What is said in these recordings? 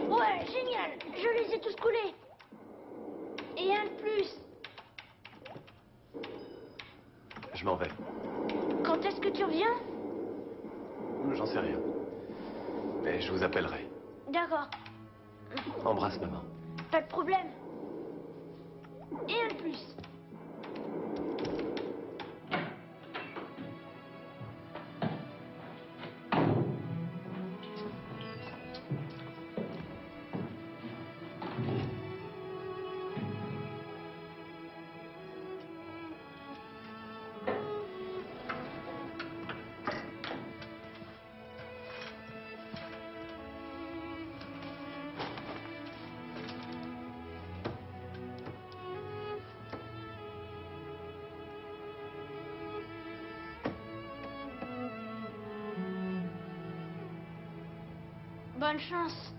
Ouais, génial! Je les ai tous coulés! Et un de plus! Je m'en vais. Quand est-ce que tu reviens? J'en sais rien. Mais je vous appellerai. D'accord. Embrasse maman. Pas de problème. Et un de plus. Bonne chance.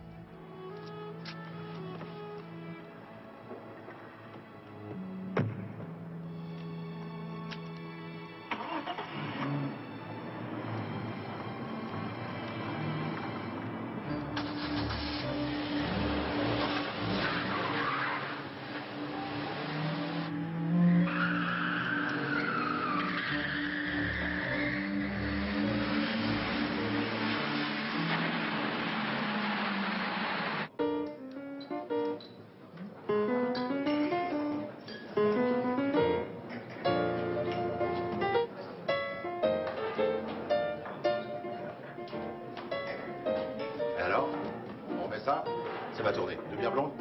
Et alors? On fait ça? C'est ma tournée. Deux bières blondes?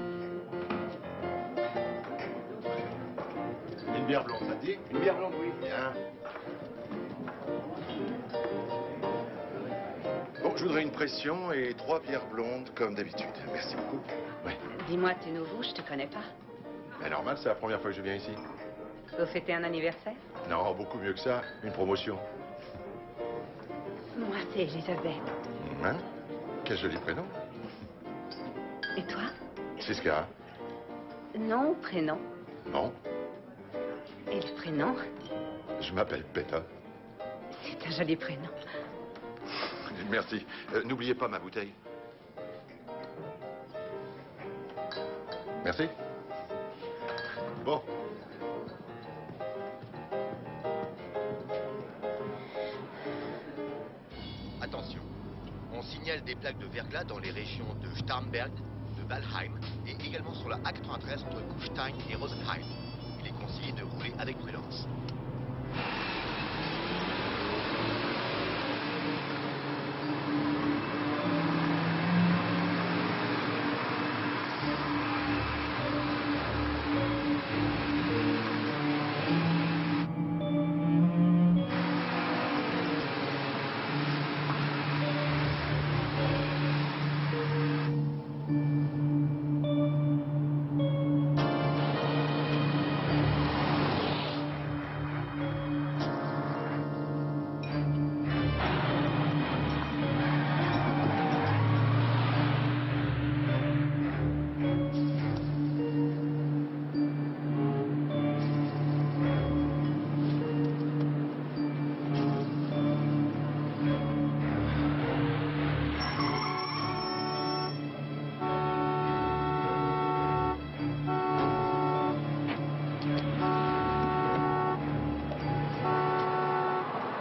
Une bière blonde, ça te dit? Une bière blonde, oui. Bien. Bon, je voudrais une pression et 3 bières blondes comme d'habitude. Merci beaucoup. Oui. Dis-moi, t'es nouveau, je te connais pas. Mais normal, c'est la première fois que je viens ici. Faut fêter un anniversaire? Non, beaucoup mieux que ça. Une promotion. Moi, c'est Elisabeth. Hein? Quel joli prénom. Et toi? Siska. Nom ou prénom? Non, Et le prénom? je m'appelle Peta. C'est un joli prénom. Merci. N'oubliez pas ma bouteille. Merci. Bon. Attention, on signale des plaques de verglas dans les régions de Starnberg, de Walheim et également sur la A93 entre Kufstein et Rosenheim. Il est conseillé de rouler avec prudence.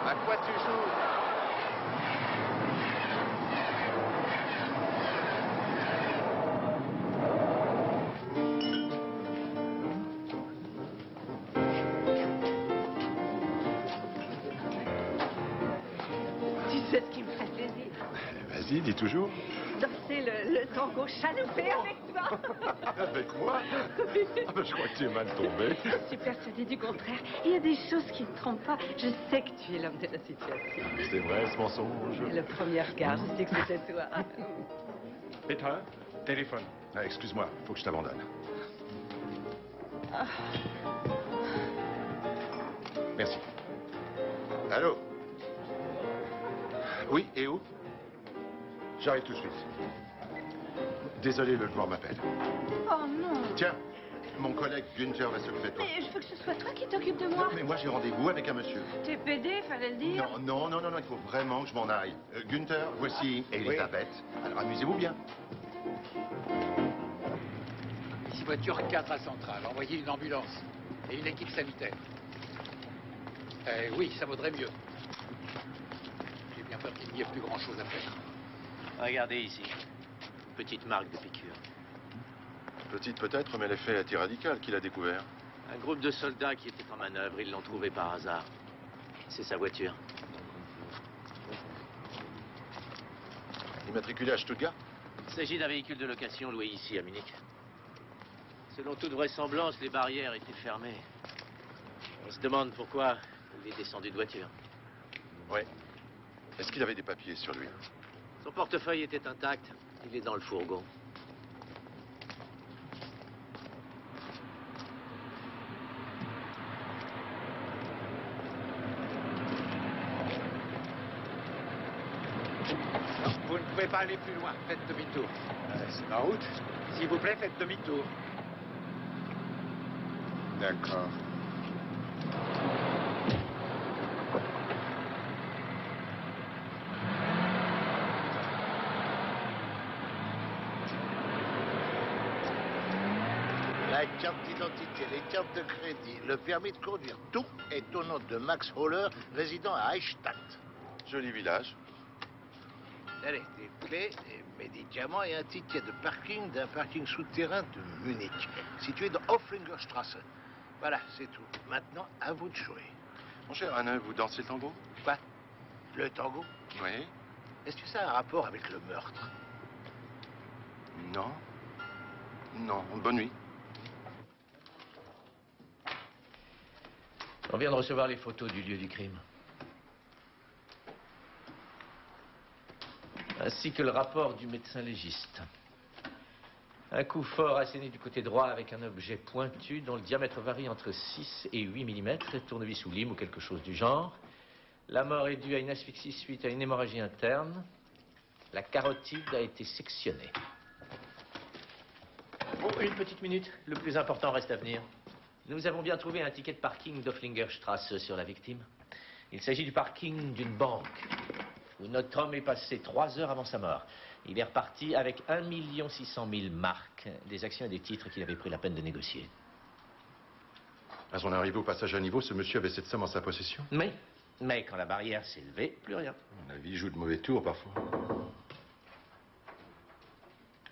À quoi tu joues? Tu sais ce qui me fait plaisir? Vas-y, dis toujours. danser le tango chaloupé avec toi. Avec moi Ah ben, je crois que tu es mal tombé. Je suis persuadée du contraire. Il y a des choses qui ne trompent pas. Je sais que tu es l'homme de la situation. C'est vrai, ce mensonge. Et le premier regard, je sais que c'était toi. Peter, téléphone. Ah, excuse-moi, faut que je t'abandonne. Merci. Allô? Oui, et où? J'arrive tout de suite. Désolé, le joueur m'appelle. Oh non. Tiens, mon collègue Günther va s'occuper de toi. Mais je veux que ce soit toi qui t'occupes de moi. Mais moi, j'ai rendez-vous avec un monsieur. T'es pédé, fallait le dire. Non, il faut vraiment que je m'en aille. Günther, voici Elisabeth. Alors, amusez-vous bien. Ici voiture 4 à Centrale. Envoyez une ambulance et une équipe sanitaire. Oui, ça vaudrait mieux. J'ai bien peur qu'il n'y ait plus grand-chose à faire. Regardez ici. Petite marque de piqûre. Petite peut-être, mais l'effet antiradical qu'il a découvert. Un groupe de soldats qui était en manœuvre, ils l'ont trouvé par hasard. C'est sa voiture. Immatriculé à Stuttgart? Il s'agit d'un véhicule de location loué ici à Munich. Selon toute vraisemblance, les barrières étaient fermées. On se demande pourquoi il est descendu de voiture. Oui. Est-ce qu'il avait des papiers sur lui? Son portefeuille était intact. Il est dans le fourgon. Non, vous ne pouvez pas aller plus loin. Faites demi-tour. C'est ma route. S'il vous plaît, faites demi-tour. D'accord. La carte d'identité, les cartes de crédit, le permis de conduire, tout est au nom de Max Holler, résident à Eichstätt. Joli village. Allez, des clés, des médicaments et un ticket de parking d'un parking souterrain de Munich, situé dans Hoflingerstrasse. Voilà, c'est tout. Maintenant, à vous de jouer. Mon cher Anne, vous dansez le tango? Quoi? Le tango? Oui. Est-ce que ça a un rapport avec le meurtre? Non. Non. Bonne nuit. On vient de recevoir les photos du lieu du crime. Ainsi que le rapport du médecin légiste. Un coup fort asséné du côté droit avec un objet pointu dont le diamètre varie entre 6 et 8 mm, tournevis ou lime ou quelque chose du genre. La mort est due à une asphyxie suite à une hémorragie interne. La carotide a été sectionnée. Oh, une petite minute. Le plus important reste à venir. Nous avons bien trouvé un ticket de parking d'Hoflingerstrasse sur la victime. Il s'agit du parking d'une banque où notre homme est passé 3 heures avant sa mort. Il est reparti avec 1 600 000 marks, des actions et des titres qu'il avait pris la peine de négocier. À son arrivée au passage à niveau, ce monsieur avait cette somme en sa possession? Mais quand la barrière s'est levée, plus rien. La vie joue de mauvais tours parfois.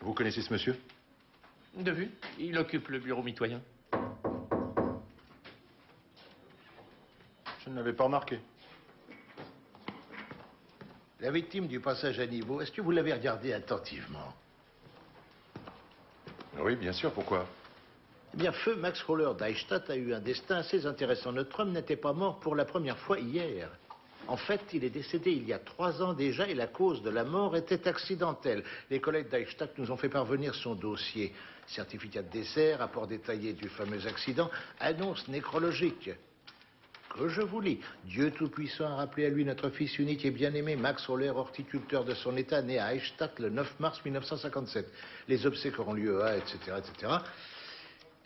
Vous connaissez ce monsieur? De vue, il occupe le bureau mitoyen. Je ne l'avais pas remarqué. La victime du passage à niveau, est-ce que vous l'avez regardée attentivement? Oui, bien sûr, pourquoi? Eh bien, feu Max Holler d'Eichstätt a eu un destin assez intéressant. Notre homme n'était pas mort pour la première fois hier. En fait, il est décédé il y a 3 ans déjà et la cause de la mort était accidentelle. Les collègues d'Eichstätt nous ont fait parvenir son dossier. Certificat de décès, rapport détaillé du fameux accident, annonce nécrologique. Que je vous lis. Dieu Tout-Puissant a rappelé à lui notre fils unique et bien-aimé, Max Holler, horticulteur de son état, né à Eichstätt le 9 mars 1957. Les obsèques auront lieu à, etc., etc.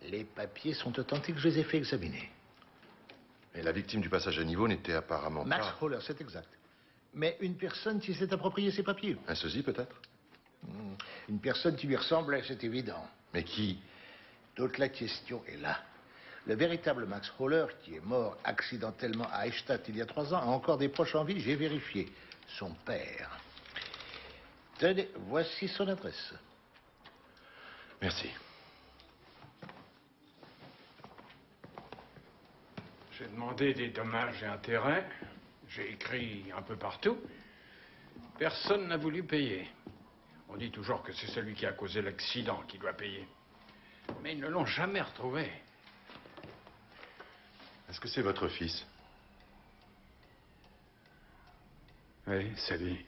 Les papiers sont authentiques, je les ai fait examiner. Et la victime du passage à niveau n'était apparemment Max pas... Holler, c'est exact. Mais une personne qui s'est approprié ses papiers. Un sosie, peut-être? Une personne qui lui ressemblait, c'est évident. Mais qui? Toute la question est là. Le véritable Max Holler, qui est mort accidentellement à Eichstätt il y a 3 ans, a encore des proches en vie, j'ai vérifié. Son père. Tenez, voici son adresse. Merci. J'ai demandé des dommages et intérêts. J'ai écrit un peu partout. Personne n'a voulu payer. On dit toujours que c'est celui qui a causé l'accident qui doit payer. Mais ils ne l'ont jamais retrouvé. Est-ce que c'est votre fils? Oui, c'est lui.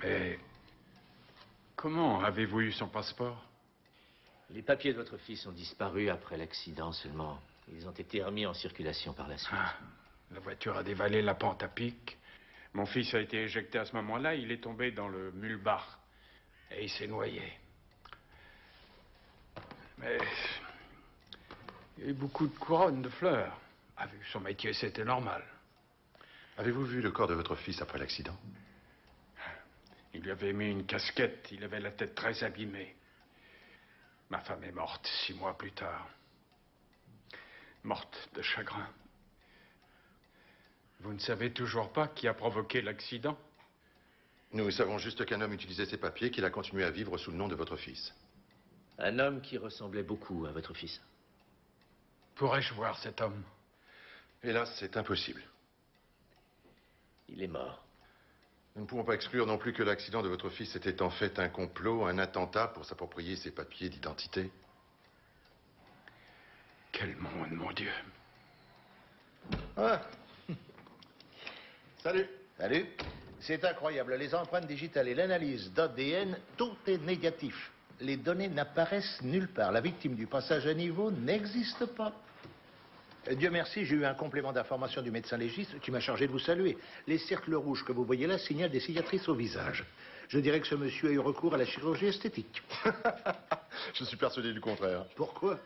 Mais comment avez-vous eu son passeport? Les papiers de votre fils ont disparu après l'accident seulement. Ils ont été remis en circulation par la suite. Ah, la voiture a dévalé la pente à pic. Mon fils a été éjecté à ce moment-là. Il est tombé dans le Mulbach. Et il s'est noyé. Mais il y a eu beaucoup de couronnes de fleurs. Ah, vu son métier, c'était normal. Avez-vous vu le corps de votre fils après l'accident? Il lui avait mis une casquette. Il avait la tête très abîmée. Ma femme est morte 6 mois plus tard. Morte de chagrin. Vous ne savez toujours pas qui a provoqué l'accident? Nous savons juste qu'un homme utilisait ces papiers, qu'il a continué à vivre sous le nom de votre fils. Un homme qui ressemblait beaucoup à votre fils. Pourrais-je voir cet homme? Hélas, c'est impossible. Il est mort. Nous ne pouvons pas exclure non plus que l'accident de votre fils était en fait un complot, un attentat pour s'approprier ses papiers d'identité. Quel monde, mon Dieu. Ah. Salut. Salut. C'est incroyable. Les empreintes digitales et l'analyse d'ADN, tout est négatif. Les données n'apparaissent nulle part. La victime du passage à niveau n'existe pas. Dieu merci, j'ai eu un complément d'information du médecin légiste qui m'a chargé de vous saluer. Les cercles rouges que vous voyez là signalent des cicatrices au visage. Je dirais que ce monsieur a eu recours à la chirurgie esthétique. Je suis persuadé du contraire. Pourquoi?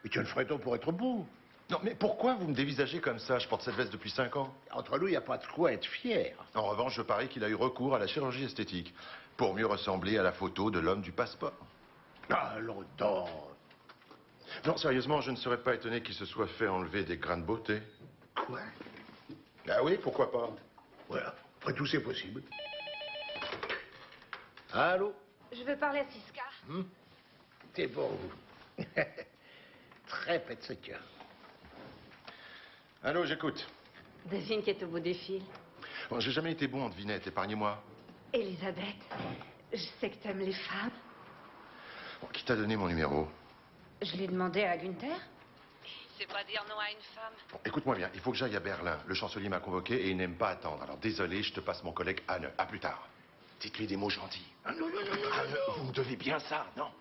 Mais tu as le fréton pour être beau. Non, mais pourquoi vous me dévisagez comme ça? Je porte cette veste depuis 5 ans. Entre nous, il n'y a pas de quoi être fier. En revanche, je parie qu'il a eu recours à la chirurgie esthétique pour mieux ressembler à la photo de l'homme du passeport. Allons donc. Non, sérieusement, je ne serais pas étonné qu'il se soit fait enlever des grains de beauté. Quoi? Ah oui, pourquoi pas? Voilà. Après tout, c'est possible. Allô? Je veux parler à Siska. C'est pour vous. Très petit cœur. Allô, j'écoute. Devine qui est au bout des fils. Bon, j'ai jamais été bon en devinette, épargnez-moi. Elisabeth, je sais que t'aimes les femmes. Bon, qui t'a donné mon numéro? Je l'ai demandé à Gunther. Il sait pas dire non à une femme. Bon, écoute-moi bien, il faut que j'aille à Berlin. Le chancelier m'a convoqué et il n'aime pas attendre. Alors désolé, je te passe mon collègue Anne. À plus tard. Dites-lui des mots gentils. Ah, non, non, non, non, Anne, non. vous me devez bien ça, non?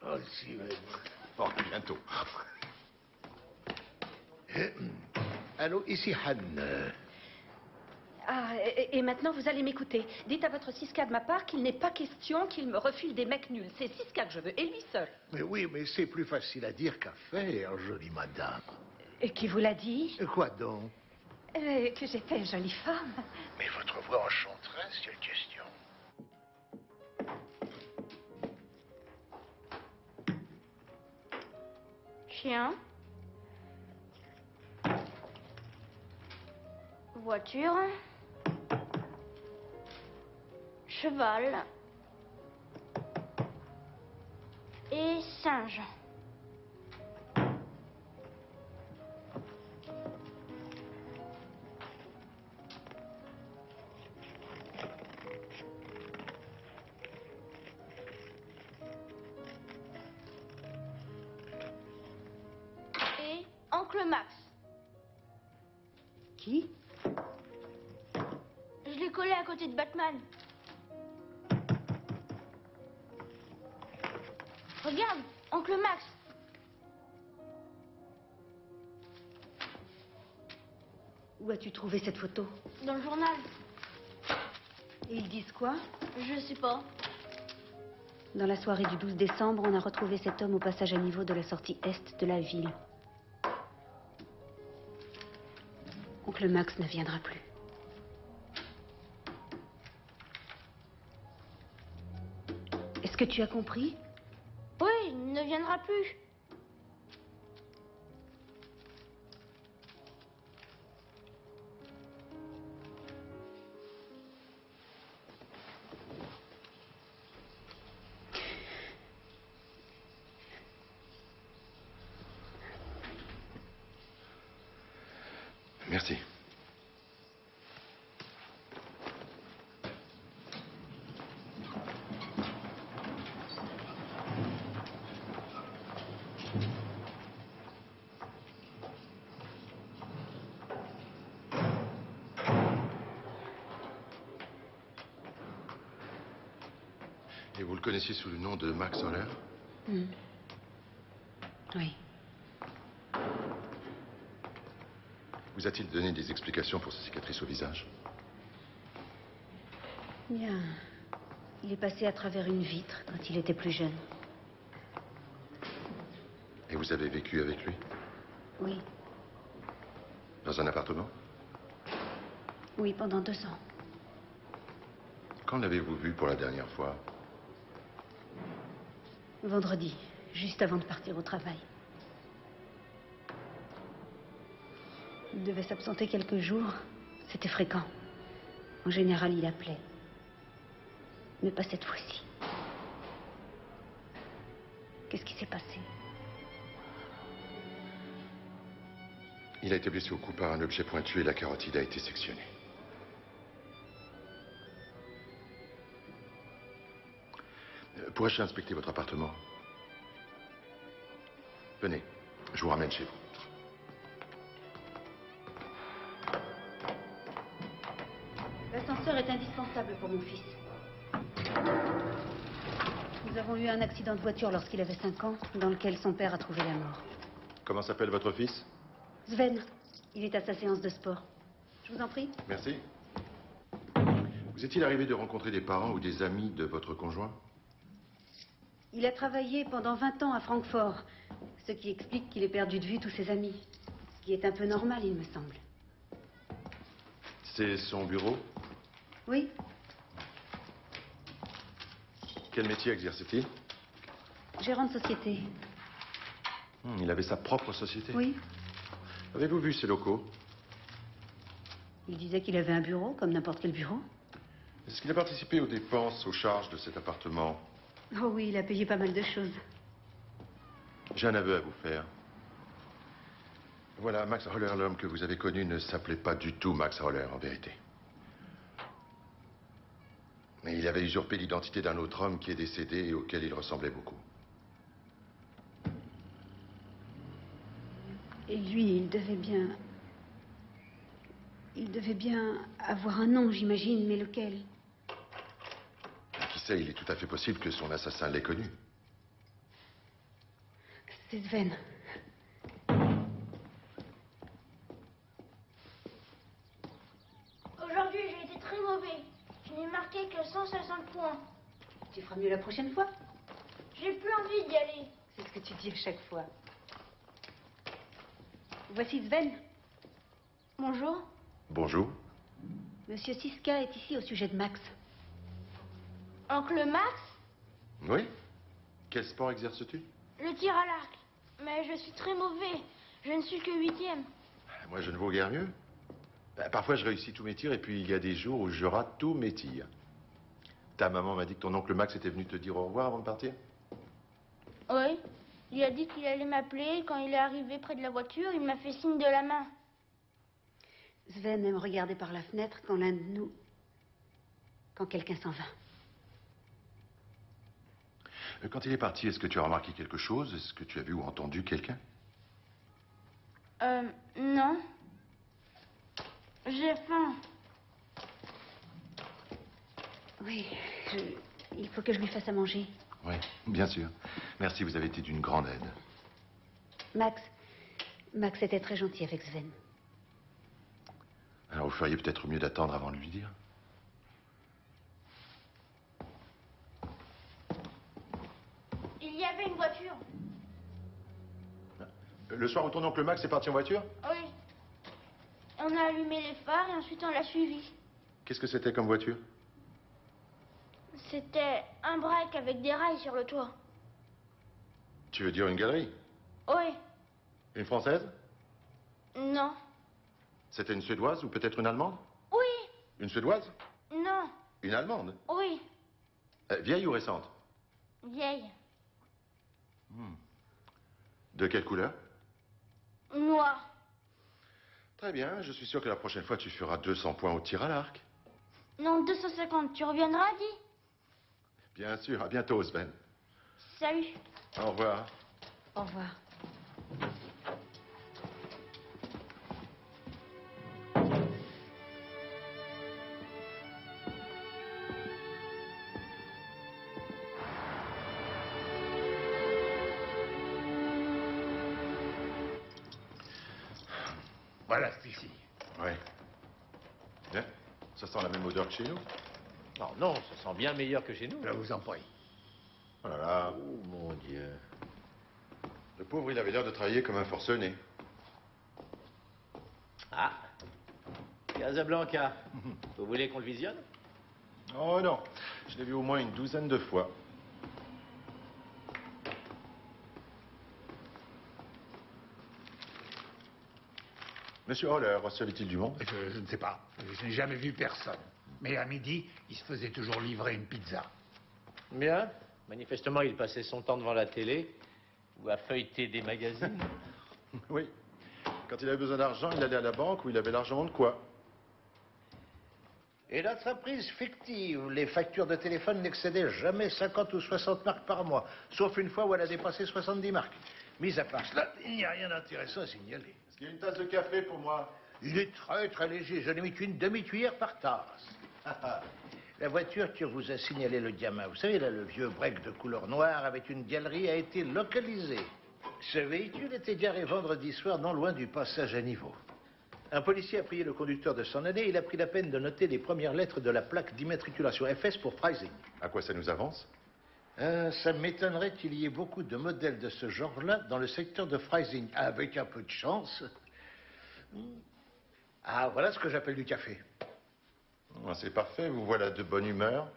Oh, si, mais... Bon, à bientôt. Allô, ici Han. Ah, et maintenant, vous allez m'écouter. Dites à votre Siska de ma part qu'il n'est pas question qu'il me refile des mecs nuls. C'est Siska que je veux, et lui seul. Mais oui, mais c'est plus facile à dire qu'à faire, jolie madame. Et qui vous l'a dit? Quoi donc? Que j'étais jolie femme. Mais votre voix enchanteresse, c'est une question. Chien. Voiture. Cheval. Et singe. Et Oncle Max. Qui? Je l'ai collé à côté de Batman. Regarde, Oncle Max. Où as-tu trouvé cette photo? Dans le journal. Et ils disent quoi? Je sais pas. Dans la soirée du 12 décembre, on a retrouvé cet homme au passage à niveau de la sortie est de la ville. Oncle Max ne viendra plus. Est-ce que tu as compris? Oui, il ne viendra plus. Merci. vous le connaissiez sous le nom de Max Holler? Oui. Vous a-t-il donné des explications pour sa cicatrice au visage? Bien. Il est passé à travers une vitre quand il était plus jeune. Et vous avez vécu avec lui? Oui. Dans un appartement? Oui, pendant 2 ans. Quand l'avez-vous vu pour la dernière fois? Vendredi, juste avant de partir au travail. Il devait s'absenter quelques jours. C'était fréquent. En général, il appelait. Mais pas cette fois-ci. Qu'est-ce qui s'est passé? Il a été blessé au cou par un objet pointu et la carotide a été sectionnée. Pourrais-je inspecter votre appartement? Venez, je vous ramène chez vous. L'ascenseur est indispensable pour mon fils. Nous avons eu un accident de voiture lorsqu'il avait 5 ans, dans lequel son père a trouvé la mort. Comment s'appelle votre fils? Sven, il est à sa séance de sport. Je vous en prie. Merci. Vous est-il arrivé de rencontrer des parents ou des amis de votre conjoint? Il a travaillé pendant 20 ans à Francfort, ce qui explique qu'il ait perdu de vue tous ses amis. Ce qui est un peu normal, il me semble. C'est son bureau? Oui, Quel métier exerce-t-il? gérant de société. Il avait sa propre société? Oui. Avez-vous vu ses locaux? Il disait qu'il avait un bureau, comme n'importe quel bureau. Est-ce qu'il a participé aux dépenses, aux charges de cet appartement? Oh oui, il a payé pas mal de choses. J'ai un aveu à vous faire. Voilà, Max Holler, l'homme que vous avez connu, ne s'appelait pas du tout Max Holler, en vérité. Mais il avait usurpé l'identité d'un autre homme qui est décédé et auquel il ressemblait beaucoup. Et lui, il devait bien... Il devait bien avoir un nom, j'imagine, mais lequel? Qui sait, il est tout à fait possible que son assassin l'ait connu. C'est Sven. Aujourd'hui, j'ai été très mauvais. Je n'ai marqué que 160 points. Tu feras mieux la prochaine fois. J'ai plus envie d'y aller. C'est ce que tu dis à chaque fois. Voici Sven. Bonjour. Bonjour. Monsieur Siska est ici au sujet de Max. Oncle Max, Oui? Quel sport exerces-tu? le tir à l'arc. Mais je suis très mauvais. Je ne suis que 8e. Moi, je ne vaux guère mieux. Parfois, je réussis tous mes tirs et puis il y a des jours où je rate tous mes tirs. Ta maman m'a dit que ton oncle Max était venu te dire au revoir avant de partir? Oui. Il a dit qu'il allait m'appeler. Quand il est arrivé près de la voiture, il m'a fait signe de la main. Sven aime regarder par la fenêtre quand l'un de nous... quand quelqu'un s'en va. Quand il est parti, est-ce que tu as remarqué quelque chose? Est-ce que tu as vu ou entendu quelqu'un? Non. J'ai faim. Oui, il faut que je lui fasse à manger. Oui, bien sûr. Merci, vous avez été d'une grande aide. Max était très gentil avec Sven. Alors, vous feriez peut-être mieux d'attendre avant de lui dire. Il y avait une voiture. Le soir où ton oncle Max est parti en voiture? Oui. On a allumé les phares et ensuite on l'a suivi. Qu'est-ce que c'était comme voiture? C'était un break avec des rails sur le toit. Tu veux dire une galerie? Oui. Une française? Non. C'était une suédoise ou peut-être une allemande? Oui. Une suédoise? Non. Une allemande? Oui. Vieille ou récente? Vieille. De quelle couleur? Noire. Très bien, je suis sûr que la prochaine fois tu feras 200 points au tir à l'arc. Non, 250. Tu reviendras, dis? Bien sûr, à bientôt Sven. Salut. Au revoir. Au revoir. Voilà, c'est ici. Ouais. Bien. Ça sent la même odeur que chez nous. Non, non, ça sent bien meilleur que chez nous. Je vous en prie. Oh là là. Oh mon Dieu. Le pauvre, il avait l'air de travailler comme un forcené. Ah, Casablanca. Vous voulez qu'on le visionne? Oh non, je l'ai vu au moins une douzaine de fois. Monsieur Holler, recevait-il du monde? Je ne sais pas. Je n'ai jamais vu personne. Mais à midi, il se faisait toujours livrer une pizza. Bien. Manifestement, il passait son temps devant la télé ou à feuilleter des magazines. Oui. Quand il avait besoin d'argent, il allait à la banque où il avait largement de quoi. Et l'entreprise fictive, les factures de téléphone n'excédaient jamais 50 ou 60 marques par mois, sauf une fois où elle a dépassé 70 marques. Mis à part cela, il n'y a rien d'intéressant à signaler. Est-ce qu'il y a une tasse de café pour moi? Il est très très léger, je n'ai mis qu'une demi-cuillère par tasse. La voiture que vous a signalé le gamin, vous savez là, le vieux break de couleur noire avec une galerie a été localisée. Ce véhicule était garé vendredi soir non loin du passage à niveau. Un policier a prié le conducteur de s'en aller et il a pris la peine de noter les premières lettres de la plaque d'immatriculation FS pour Freising. À quoi ça nous avance? Ça m'étonnerait qu'il y ait beaucoup de modèles de ce genre-là dans le secteur de Freising. Avec un peu de chance. Ah, voilà ce que j'appelle du café. Ah, c'est parfait, vous voilà de bonne humeur.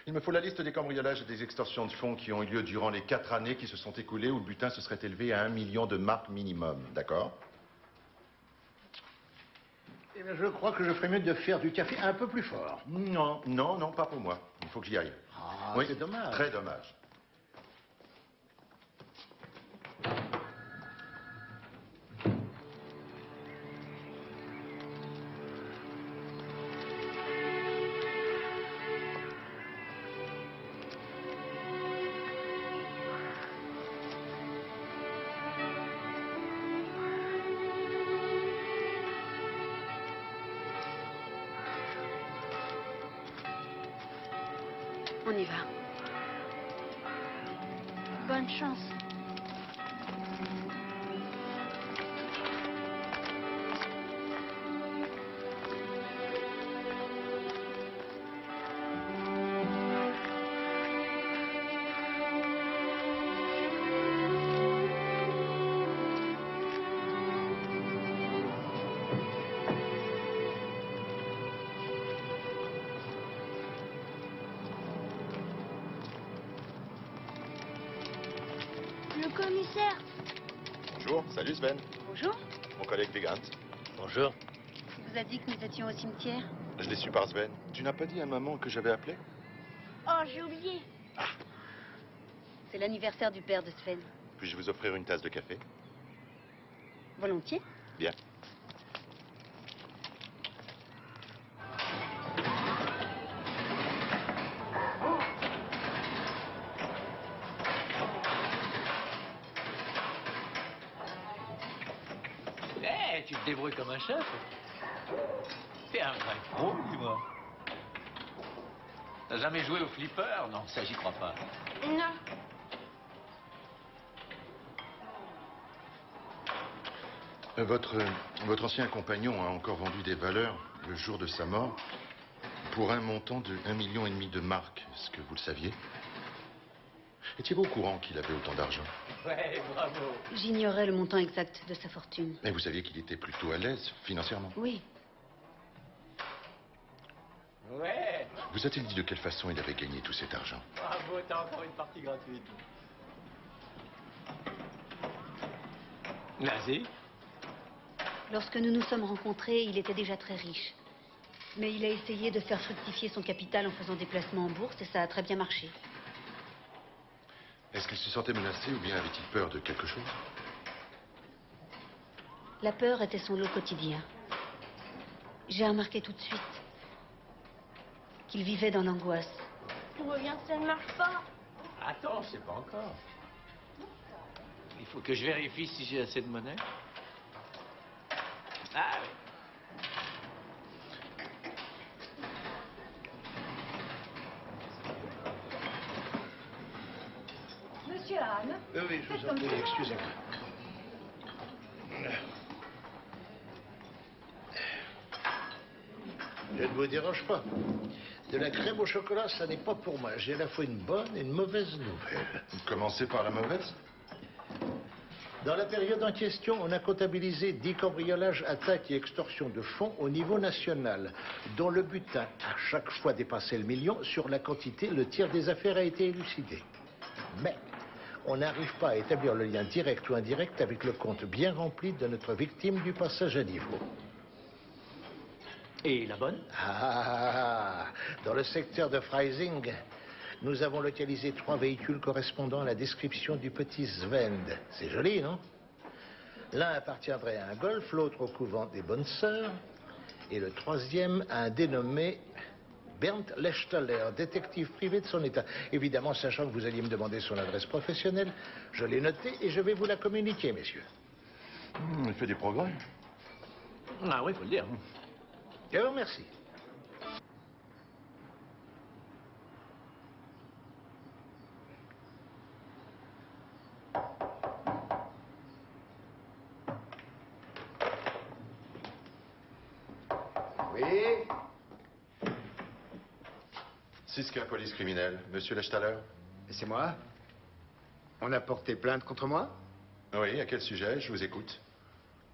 Il me faut la liste des cambriolages et des extorsions de fonds qui ont eu lieu durant les 4 années qui se sont écoulées où le butin se serait élevé à 1 million de marques minimum, d'accord? Eh bien, je crois que je ferais mieux de faire du café un peu plus fort. Non, non, non, pas pour moi. Il faut que j'y aille. Ah, oui, c'est dommage. Très dommage. On y va. Bonne chance. Le commissaire. Bonjour, salut Sven. Bonjour. Mon collègue Vigant. Bonjour. Il vous a dit que nous étions au cimetière? Je l'ai su par Sven. Tu n'as pas dit à maman que j'avais appelé? Oh, j'ai oublié. C'est l'anniversaire du père de Sven. Puis-je vous offrir une tasse de café? Volontiers. Bien. Eh, tu te débrouilles comme un chef. T'es un vrai pro, dis-moi. T'as jamais joué au flipper? Non, ça, j'y crois pas. Non. Votre ancien compagnon a encore vendu des valeurs le jour de sa mort pour un montant de 1,5 million de marques. Est-ce que vous le saviez? Étiez-vous au courant qu'il avait autant d'argent? Ouais, bravo. J'ignorais le montant exact de sa fortune. Mais vous saviez qu'il était plutôt à l'aise financièrement? Oui. Ouais, Vous a-t-il dit de quelle façon il avait gagné tout cet argent? bravo, t'as encore une partie gratuite. Vas-y. Lorsque nous nous sommes rencontrés, il était déjà très riche. Mais il a essayé de faire fructifier son capital en faisant des placements en bourse et ça a très bien marché. Est-ce qu'il se sentait menacé ou bien avait-il peur de quelque chose? La peur était son lot quotidien. J'ai remarqué tout de suite qu'il vivait dans l'angoisse. Tout va bien, ça ne marche pas. Attends, je sais pas encore. Il faut que je vérifie si j'ai assez de monnaie. Ah oui. Monsieur Anne, Oui, je vous en prie, excusez-moi. Je ne vous dérange pas. De la crème au chocolat, ça n'est pas pour moi. J'ai à la fois une bonne et une mauvaise nouvelle. Vous commencez par la mauvaise? Dans la période en question, on a comptabilisé 10 cambriolages, attaques et extorsions de fonds au niveau national, dont le butin a chaque fois dépassé le million. Sur la quantité, le tiers des affaires a été élucidé. Mais on n'arrive pas à établir le lien direct ou indirect avec le compte bien rempli de notre victime du passage à niveau. Et la bonne? Ah, dans le secteur de Freising, nous avons localisé 3 véhicules correspondant à la description du petit Svend. C'est joli, non? L'un appartiendrait à un golf, l'autre au couvent des Bonnes Sœurs, et le troisième à un dénommé Bernd Lechtaler, détective privé de son état. Évidemment, sachant que vous alliez me demander son adresse professionnelle, je l'ai notée et je vais vous la communiquer, messieurs. Il fait des progrès. Ah oui, il faut le dire. Je vous remercie. Oui. Siska, police criminelle. Monsieur Lechtaler? C'est moi? On a porté plainte contre moi? Oui, à quel sujet? Je vous écoute.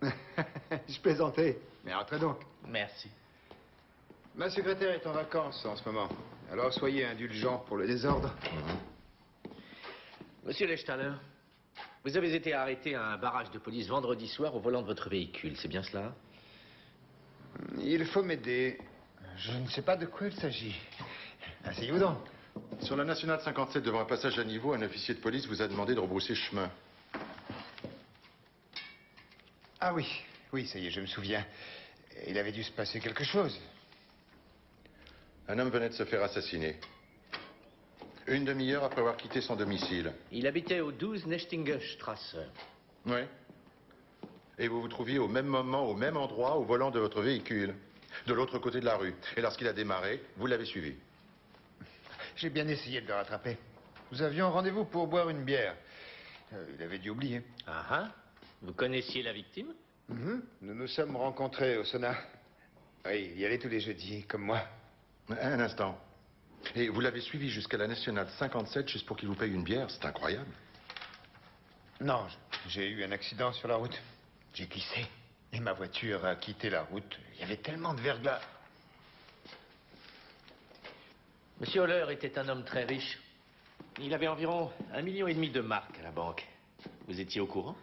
Je plaisantais. Mais entrez donc. Merci. Ma secrétaire est en vacances en ce moment. Alors soyez indulgents pour le désordre. Monsieur Lechtaler, vous avez été arrêté à un barrage de police vendredi soir au volant de votre véhicule, c'est bien cela? Il faut m'aider. Je ne sais pas de quoi il s'agit. Asseyez-vous donc. Sur la nationale 57, devant un passage à niveau, un officier de police vous a demandé de rebrousser chemin. Ah oui, oui, ça y est, je me souviens. Il avait dû se passer quelque chose. Un homme venait de se faire assassiner. Une demi-heure après avoir quitté son domicile. Il habitait au 12 Nechtingerstrasse. Oui. Et vous vous trouviez au même moment, au même endroit, au volant de votre véhicule, de l'autre côté de la rue. Et lorsqu'il a démarré, vous l'avez suivi. J'ai bien essayé de le rattraper. Nous avions rendez-vous pour boire une bière. Il avait dû oublier. Ah ah. Vous connaissiez la victime? Nous nous sommes rencontrés au sauna. Oui, il y allait tous les jeudis, comme moi. Un instant. Et vous l'avez suivi jusqu'à la nationale 57 juste pour qu'il vous paye une bière? C'est incroyable. Non, j'ai eu un accident sur la route. J'ai glissé. Et ma voiture a quitté la route. Il y avait tellement de verglas. Monsieur Holler était un homme très riche. Il avait environ 1,5 million de marks à la banque. Vous étiez au courant?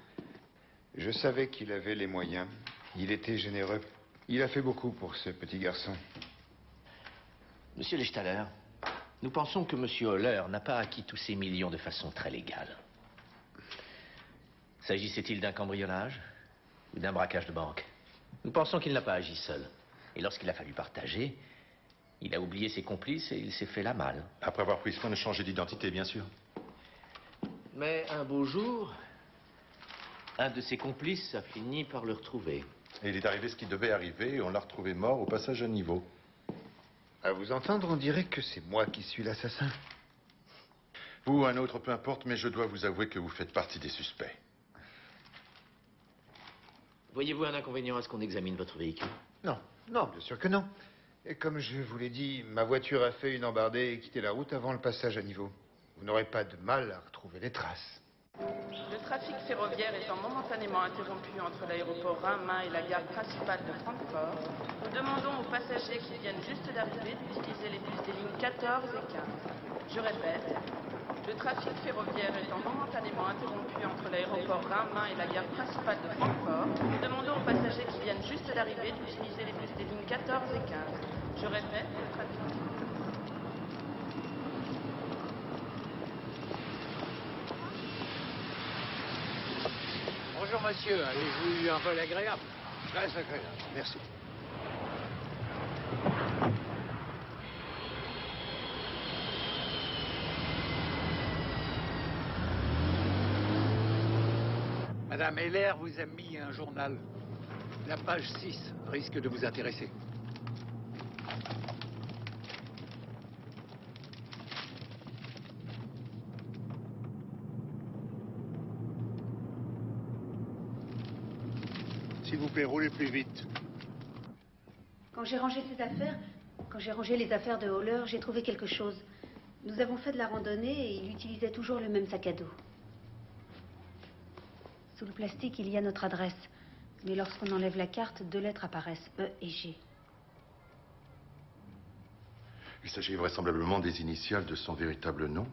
Je savais qu'il avait les moyens. Il était généreux. Il a fait beaucoup pour ce petit garçon. Monsieur Lechtaler, nous pensons que Monsieur Holler n'a pas acquis tous ces millions de façon très légale. S'agissait-il d'un cambriolage ou d'un braquage de banque? Nous pensons qu'il n'a pas agi seul. Et lorsqu'il a fallu partager, il a oublié ses complices et il s'est fait la malle. Après avoir pris soin de changer d'identité, bien sûr. Mais un beau jour, un de ses complices a fini par le retrouver. Et il est arrivé ce qui devait arriver et on l'a retrouvé mort au passage à niveau. À vous entendre, on dirait que c'est moi qui suis l'assassin. Vous ou un autre, peu importe, mais je dois vous avouer que vous faites partie des suspects. Voyez-vous un inconvénient à ce qu'on examine votre véhicule? Non, non, bien sûr que non. Et comme je vous l'ai dit, ma voiture a fait une embardée et quitté la route avant le passage à niveau. Vous n'aurez pas de mal à retrouver les traces. Le trafic ferroviaire étant momentanément interrompu entre l'aéroport Rhin-Main et la gare principale de Francfort, nous demandons aux passagers qui viennent juste d'arriver d'utiliser les bus des lignes 14 et 15. Je répète, le trafic ferroviaire étant momentanément interrompu entre l'aéroport Rhin-Main et la gare principale de Francfort, nous demandons aux passagers qui viennent juste d'arriver d'utiliser les bus des lignes 14 et 15. Je répète, le trafic... Bonjour monsieur, avez-vous eu un vol agréable? Très agréable, merci. Madame Heller vous a mis un journal. La page 6 risque de vous intéresser. S'il vous plaît, roulez plus vite. Quand j'ai rangé ces affaires, Quand j'ai rangé les affaires de Holler, j'ai trouvé quelque chose. Nous avons fait de la randonnée et il utilisait toujours le même sac à dos. Sous le plastique, il y a notre adresse. Mais lorsqu'on enlève la carte, 2 lettres apparaissent, E et G. Il s'agit vraisemblablement des initiales de son véritable nom.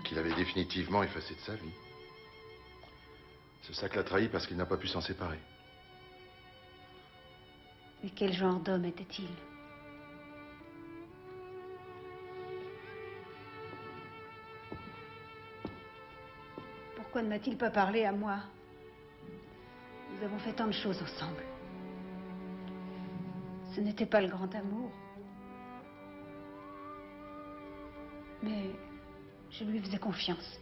Qu'il avait définitivement effacé de sa vie. Ce sac l'a trahi parce qu'il n'a pas pu s'en séparer. Mais quel genre d'homme était-il? Pourquoi ne m'a-t-il pas parlé à moi? Nous avons fait tant de choses ensemble. Ce n'était pas le grand amour. Mais je lui faisais confiance.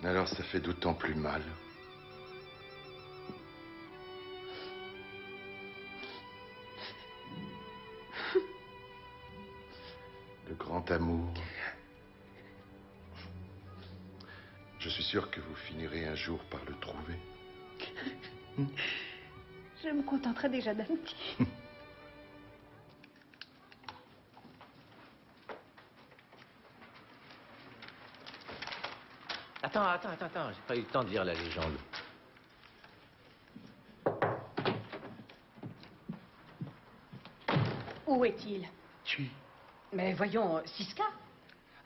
Alors ça fait d'autant plus mal. Le grand amour. Je suis sûr que vous finirez un jour par le trouver. Je me contenterai déjà d'amitié. Attends, j'ai pas eu le temps de lire la légende. Où est-il? Qui? Mais voyons, Siska.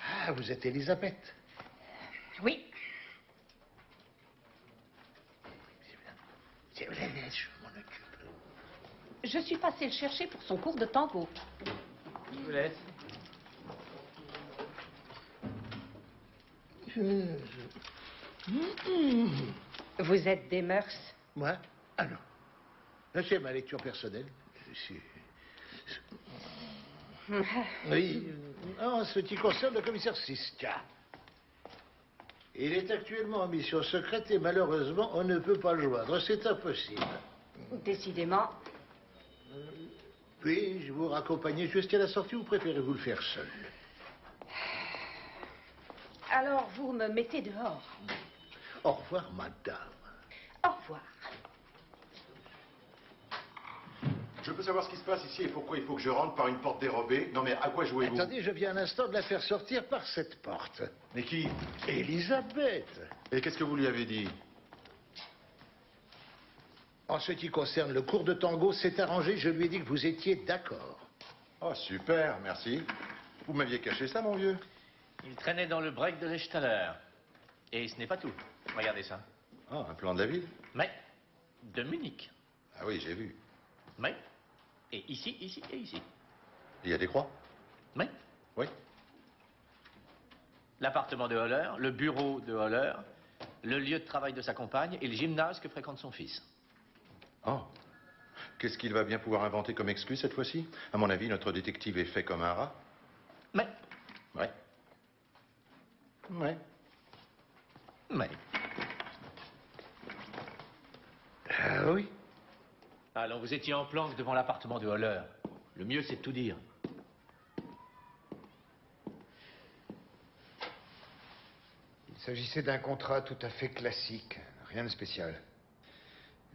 Ah, vous êtes Elisabeth. Oui. C'est vrai, je m'en occupe. Je suis passée le chercher pour son cours de tango. Je vous laisse. Vous êtes des mœurs? Moi? Ah non. Là, c'est ma lecture personnelle. Oui. En ce qui concerne le commissaire Siska. Il est actuellement en mission secrète et malheureusement, on ne peut pas le joindre. C'est impossible. Décidément. Puis-je vous raccompagner jusqu'à la sortie ou préférez-vous le faire seul? Alors, vous me mettez dehors. Au revoir, madame. Au revoir. Je peux savoir ce qui se passe ici et pourquoi il faut que je rentre par une porte dérobée? Non mais à quoi jouez-vous? Attendez, je viens un instant de la faire sortir par cette porte. Mais qui? Elisabeth. Et qu'est-ce que vous lui avez dit? En ce qui concerne le cours de tango, c'est arrangé. Je lui ai dit que vous étiez d'accord. Oh, super, merci. Vous m'aviez caché ça, mon vieux? Il traînait dans le break de l'Echthaler. Et ce n'est pas tout. Regardez ça. Ah, un plan de la ville? Mais de Munich. Ah oui, j'ai vu. Mais et ici, ici et ici. Il y a des croix? Mais Oui. L'appartement de Holler, le bureau de Holler, le lieu de travail de sa compagne et le gymnase que fréquente son fils. Oh. Qu'est-ce qu'il va bien pouvoir inventer comme excuse cette fois-ci? À mon avis, notre détective est fait comme un rat. Mais Ouais. Ouais. Mais Ah oui. alors vous étiez en planque devant l'appartement de Holler. Le mieux, c'est de tout dire. Il s'agissait d'un contrat tout à fait classique, rien de spécial.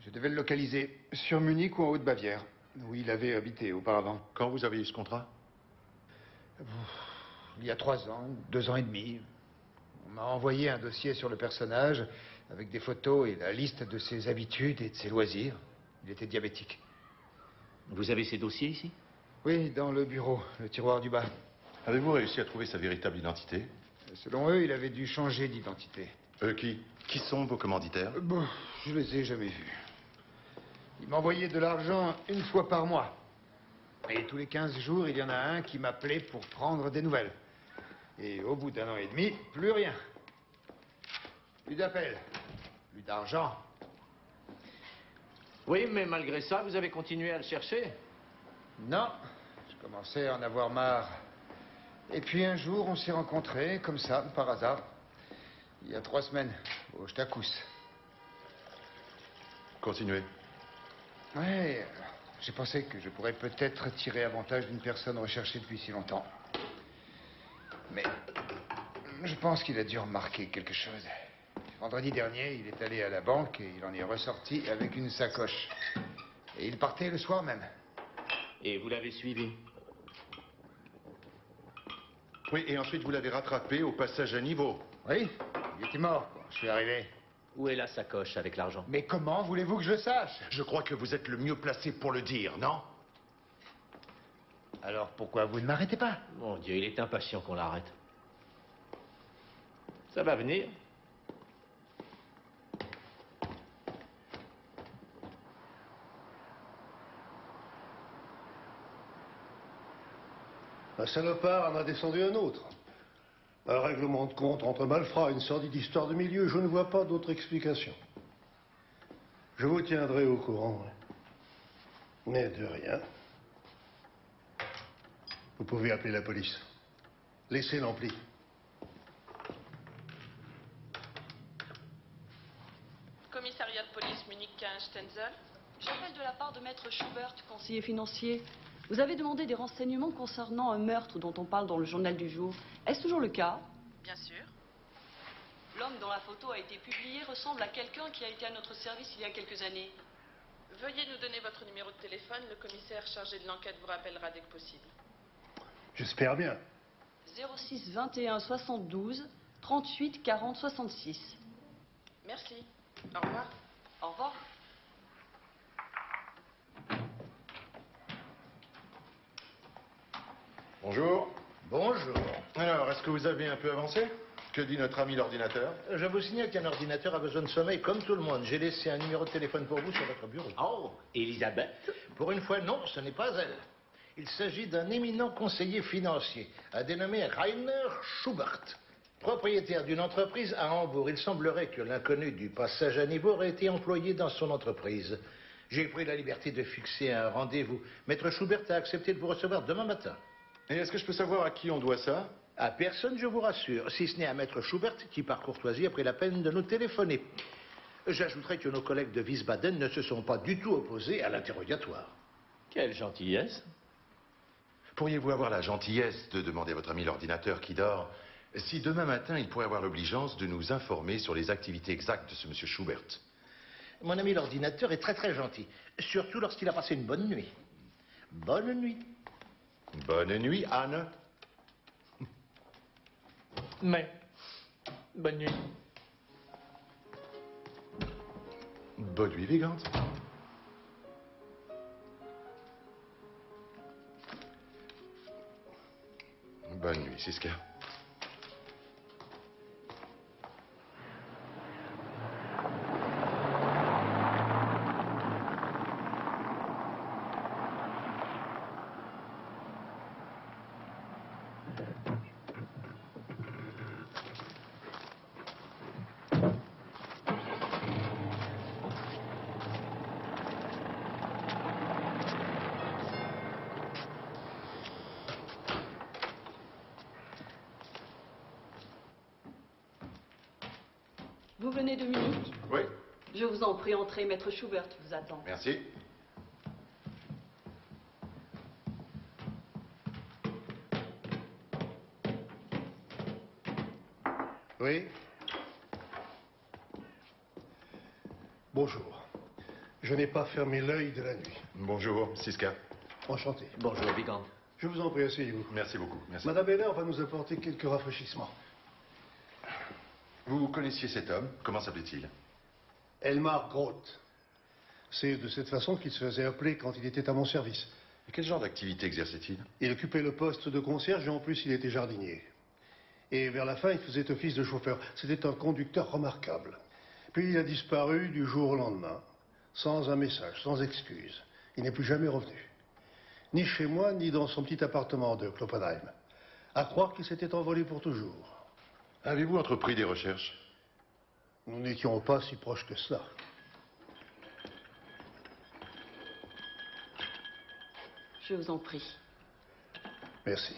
Je devais le localiser sur Munich ou en Haute-Bavière, où il avait habité auparavant. Quand vous avez eu ce contrat? Il y a 3 ans, 2 ans et demi. On m'a envoyé un dossier sur le personnage, avec des photos et la liste de ses habitudes et de ses loisirs. Il était diabétique. Vous avez ces dossiers ici? Oui, dans le bureau, le tiroir du bas. Avez-vous réussi à trouver sa véritable identité? Selon eux, il avait dû changer d'identité. Eux qui? Qui sont vos commanditaires? Bon, je les ai jamais vus. Il m'envoyait de l'argent 1 fois par mois. Et tous les 15 jours, il y en a un qui m'appelait pour prendre des nouvelles. Et au bout d'1 an et demi, plus rien. Plus d'appels, plus d'argent. Oui, mais malgré ça, vous avez continué à le chercher? Non, je commençais à en avoir marre. Et puis un jour, on s'est rencontrés, comme ça, par hasard. Il y a 3 semaines, au Stacous. Continuez. Ouais, j'ai pensé que je pourrais peut-être tirer avantage d'une personne recherchée depuis si longtemps. Mais je pense qu'il a dû remarquer quelque chose. Vendredi dernier, il est allé à la banque et il en est ressorti avec une sacoche. Et il partait le soir même. Et vous l'avez suivi? Oui, et ensuite vous l'avez rattrapé au passage à niveau. Oui, il était mort quand je suis arrivé. Où est la sacoche avec l'argent? Mais comment voulez-vous que je sache? Je crois que vous êtes le mieux placé pour le dire, non? Alors pourquoi vous ne m'arrêtez pas? Mon Dieu, il est impatient qu'on l'arrête. Ça va venir. Un salopard en a descendu un autre. Un règlement de compte entre malfrats, une sordide histoire de milieu, je ne vois pas d'autre explication. Je vous tiendrai au courant. Mais de rien. Vous pouvez appeler la police. Laissez l'ampli. Commissariat de police Munich 15 Stenzel. J'appelle de la part de maître Schubert, conseiller financier. Vous avez demandé des renseignements concernant un meurtre dont on parle dans le journal du jour. Est-ce toujours le cas? Bien sûr. L'homme dont la photo a été publiée ressemble à quelqu'un qui a été à notre service il y a quelques années. Veuillez nous donner votre numéro de téléphone. Le commissaire chargé de l'enquête vous rappellera dès que possible. J'espère bien. 06 21 72 38 40 66. Merci. Au revoir. Au revoir. Bonjour. Bonjour. Alors, est-ce que vous avez un peu avancé? Que dit notre ami l'ordinateur? Je vous signale qu'un ordinateur a besoin de sommeil comme tout le monde. J'ai laissé un numéro de téléphone pour vous sur votre bureau. Oh, Elisabeth? Pour une fois, non, ce n'est pas elle. Il s'agit d'un éminent conseiller financier, un dénommé Rainer Schubert, propriétaire d'une entreprise à Hambourg. Il semblerait que l'inconnu du passage à niveau aurait été employé dans son entreprise. J'ai pris la liberté de fixer un rendez-vous. Maître Schubert a accepté de vous recevoir demain matin. Et est-ce que je peux savoir à qui on doit ça? À personne, je vous rassure, si ce n'est à Maître Schubert qui, par courtoisie, a pris la peine de nous téléphoner. J'ajouterai que nos collègues de Wiesbaden ne se sont pas du tout opposés à l'interrogatoire. Quelle gentillesse. Pourriez-vous avoir la gentillesse de demander à votre ami l'ordinateur qui dort si demain matin il pourrait avoir l'obligeance de nous informer sur les activités exactes de ce monsieur Schubert? Mon ami l'ordinateur est très très gentil, surtout lorsqu'il a passé une bonne nuit. Bonne nuit. Bonne nuit, Anne. Mais, bonne nuit. Bonne nuit, Vigante. Bonne nuit, Siska. Vous venez de Munich? Oui. Je vous en prie, entrez, maître Schubert vous attend. Merci. Oui. Bonjour. Je n'ai pas fermé l'œil de la nuit. Bonjour, Siska. Enchanté. Bonjour, Vigand. Je vous en prie, asseyez-vous. Merci beaucoup. Merci. Madame Heller va nous apporter quelques rafraîchissements. Vous connaissiez cet homme? Comment s'appelait-il? Elmar Groth. C'est de cette façon qu'il se faisait appeler quand il était à mon service. Et quel genre d'activité exerçait-il? Il occupait le poste de concierge et en plus il était jardinier. Et vers la fin, il faisait office de chauffeur. C'était un conducteur remarquable. Puis il a disparu du jour au lendemain, sans un message, sans excuse. Il n'est plus jamais revenu. Ni chez moi, ni dans son petit appartement de Kloppenheim. À croire qu'il s'était envolé pour toujours. Avez-vous entrepris des recherches? Nous n'étions pas si proches que cela. Je vous en prie. Merci.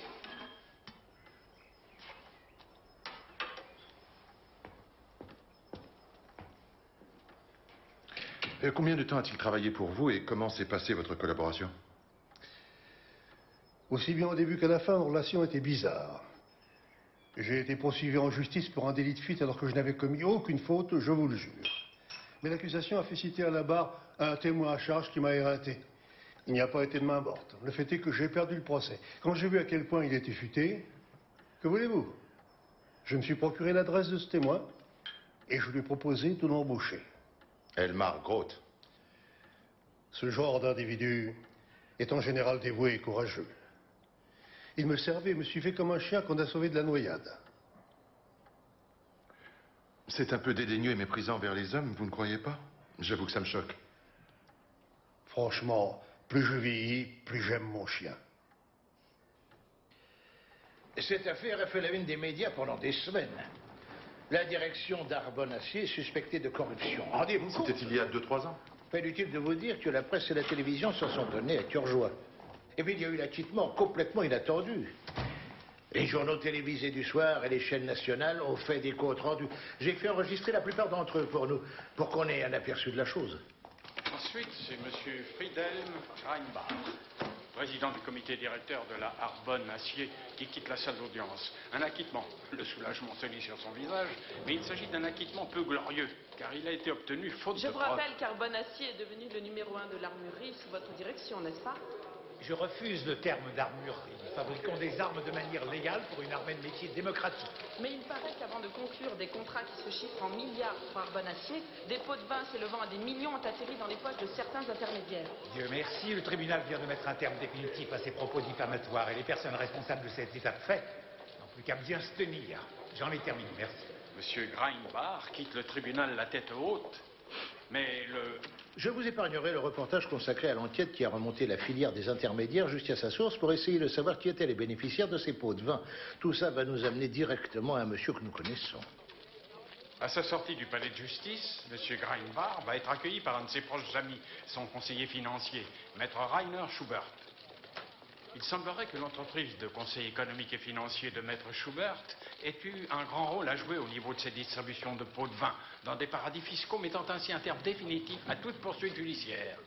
Combien de temps a-t-il travaillé pour vous et comment s'est passée votre collaboration? Aussi bien au début qu'à la fin, nos relations étaient bizarres. J'ai été poursuivi en justice pour un délit de fuite alors que je n'avais commis aucune faute, je vous le jure. Mais l'accusation a fait citer à la barre un témoin à charge qui m'a éreinté. Il n'y a pas été de main morte. Le fait est que j'ai perdu le procès. Quand j'ai vu à quel point il était futé, que voulez-vous? Je me suis procuré l'adresse de ce témoin et je lui ai proposé de l'embaucher. Elmar Groth. Ce genre d'individu est en général dévoué et courageux. Il me servait et me suivait comme un chien qu'on a sauvé de la noyade. C'est un peu dédaigneux et méprisant envers les hommes, vous ne croyez pas? J'avoue que ça me choque. Franchement, plus je vieillis, plus j'aime mon chien. Cette affaire a fait la une des médias pendant des semaines. La direction d'Arbonne-Acier est suspectée de corruption. Rendez-vous compte. C'était il y a 2-3 ans. Pas inutile de vous dire que la presse et la télévision s'en sont donnés à cœur joie. Et puis il y a eu l'acquittement complètement inattendu. Les journaux télévisés du soir et les chaînes nationales ont fait des comptes rendus. J'ai fait enregistrer la plupart d'entre eux pour nous, pour qu'on ait un aperçu de la chose. Ensuite, c'est M. Friedhelm Reinbach, président du comité directeur de la Arbonne-Acier, qui quitte la salle d'audience. Un acquittement. Le soulagement se lit sur son visage, mais il s'agit d'un acquittement peu glorieux, car il a été obtenu faute Je de vous preuves. rappelle qu'Arbonne-Acier est devenu le numéro 1 de l'armurerie sous votre direction, n'est-ce pas? Je refuse le terme d'armurerie. Nous fabriquons des armes de manière légale pour une armée de métier démocratique. Mais il paraît qu'avant de conclure des contrats qui se chiffrent en milliards pour Arbonne-Acier, des pots de vin s'élevant à des millions ont atterri dans les poches de certains intermédiaires. Dieu merci, le tribunal vient de mettre un terme définitif à ces propos diffamatoires et les personnes responsables de cet état de fait n'ont plus qu'à bien se tenir. J'en ai terminé, merci. M. Greinbach quitte le tribunal la tête haute, mais le... Je vous épargnerai le reportage consacré à l'enquête qui a remonté la filière des intermédiaires jusqu'à sa source pour essayer de savoir qui étaient les bénéficiaires de ces pots de vin. Tout ça va nous amener directement à un monsieur que nous connaissons. À sa sortie du palais de justice, M. Greinbach va être accueilli par un de ses proches amis, son conseiller financier, maître Rainer Schubert. Il semblerait que l'entreprise de conseil économique et financier de maître Schubert ait eu un grand rôle à jouer au niveau de ses distributions de pots de vin dans des paradis fiscaux, mettant ainsi un terme définitif à toute poursuite judiciaire.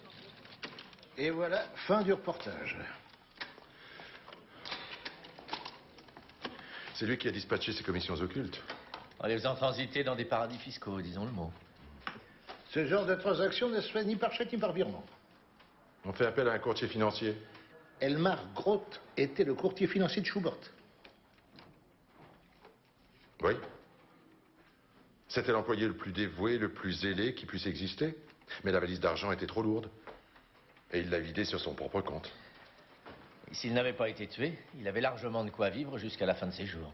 Et voilà, fin du reportage. C'est lui qui a dispatché ses commissions occultes. En les faisant transiter dans des paradis fiscaux, disons le mot. Ce genre de transaction ne se fait ni par chèque ni par virement. On fait appel à un courtier financier. Elmar Groth était le courtier financier de Schubert. Oui. C'était l'employé le plus dévoué, le plus zélé qui puisse exister. Mais la valise d'argent était trop lourde. Et il l'a vidée sur son propre compte. Et s'il n'avait pas été tué, il avait largement de quoi vivre jusqu'à la fin de ses jours.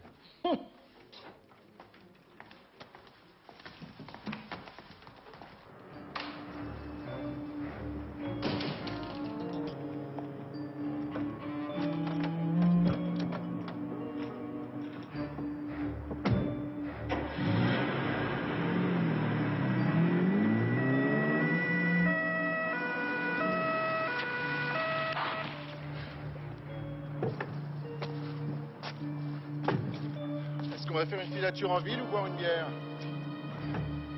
On va faire une filature en ville ou boire une bière?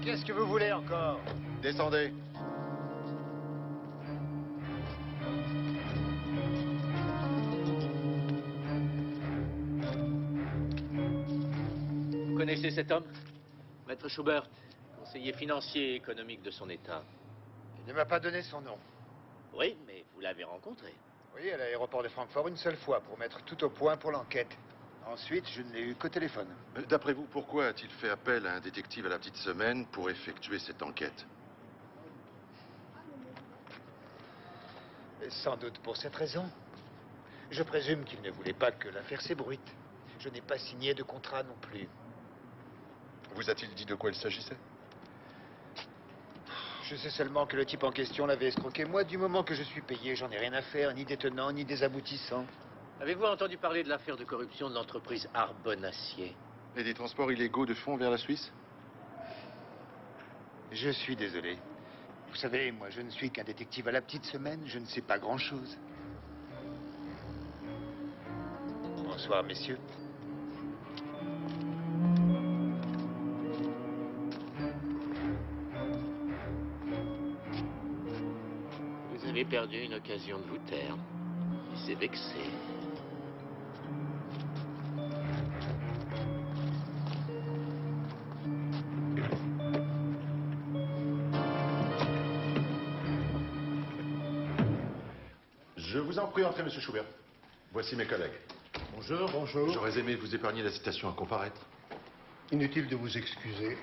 Qu'est-ce que vous voulez encore? Descendez. Vous connaissez cet homme? Maître Schubert, conseiller financier et économique de son État. Il ne m'a pas donné son nom. Oui, mais vous l'avez rencontré. Oui, à l'aéroport de Francfort une seule fois pour mettre tout au point pour l'enquête. Ensuite, je ne l'ai eu qu'au téléphone. D'après vous, pourquoi a-t-il fait appel à un détective à la petite semaine pour effectuer cette enquête? Sans doute pour cette raison. Je présume qu'il ne voulait pas que l'affaire s'ébruite. Je n'ai pas signé de contrat non plus. Vous a-t-il dit de quoi il s'agissait? Je sais seulement que le type en question l'avait escroqué. Moi, du moment que je suis payé, j'en ai rien à faire, ni des tenants, ni des aboutissants. Avez-vous entendu parler de l'affaire de corruption de l'entreprise Arbonne-Acier? Et des transports illégaux de fonds vers la Suisse? Je suis désolé. Vous savez, moi, je ne suis qu'un détective à la petite semaine. Je ne sais pas grand-chose. Bonsoir, messieurs. Vous avez perdu une occasion de vous taire. C'est vexé. prie entrer, monsieur Schubert. Voici mes collègues. Bonjour, bonjour. J'aurais aimé vous épargner la citation à comparaître. Inutile de vous excuser.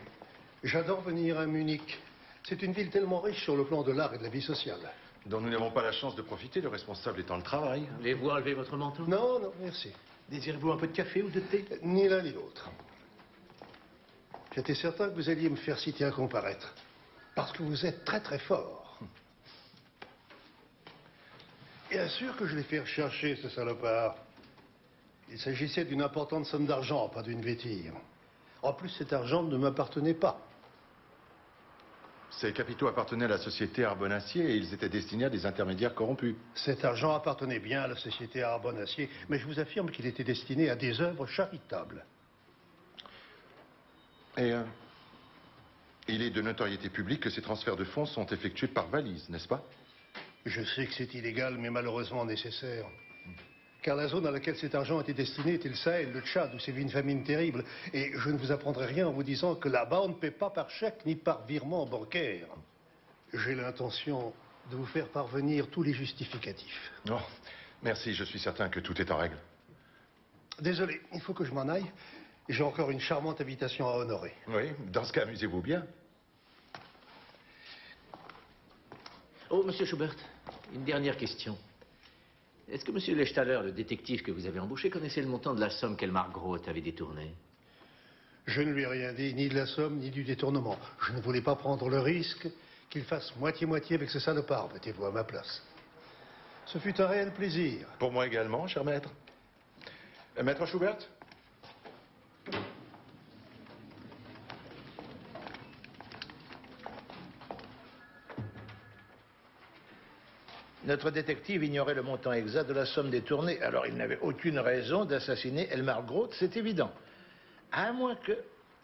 J'adore venir à Munich. C'est une ville tellement riche sur le plan de l'art et de la vie sociale. Dont nous n'avons pas la chance de profiter, le responsable étant le travail. Voulez-vous enlever votre manteau? Non, non, merci. Désirez-vous un peu de café ou de thé? Ni l'un ni l'autre. J'étais certain que vous alliez me faire citer à comparaître. Parce que vous êtes très très fort. Bien sûr que je l'ai fait rechercher, ce salopard. Il s'agissait d'une importante somme d'argent, pas d'une vétille. En plus, cet argent ne m'appartenait pas. Ces capitaux appartenaient à la société Arbonne-Acier et ils étaient destinés à des intermédiaires corrompus. Cet argent appartenait bien à la société Arbonne-Acier, mais je vous affirme qu'il était destiné à des œuvres charitables. Et il est de notoriété publique que ces transferts de fonds sont effectués par valise, n'est-ce pas? Je sais que c'est illégal, mais malheureusement nécessaire. Car la zone à laquelle cet argent était destiné était le Sahel, le Tchad, où sévit une famine terrible. Et je ne vous apprendrai rien en vous disant que là-bas, on ne paie pas par chèque ni par virement bancaire. J'ai l'intention de vous faire parvenir tous les justificatifs. Non, merci, je suis certain que tout est en règle. Désolé, il faut que je m'en aille. J'ai encore une charmante invitation à honorer. Oui, dans ce cas, amusez-vous bien. Oh, monsieur Schubert, une dernière question. Est-ce que monsieur Lechtaler, le détective que vous avez embauché, connaissait le montant de la somme qu'Elmar Groth avait détournée? Je ne lui ai rien dit, ni de la somme, ni du détournement. Je ne voulais pas prendre le risque qu'il fasse moitié-moitié avec ce salopard. Mettez-vous à ma place. Ce fut un réel plaisir. Pour moi également, cher maître. Maître Schubert? Notre détective ignorait le montant exact de la somme détournée, alors il n'avait aucune raison d'assassiner Elmar Groth, c'est évident. À moins que...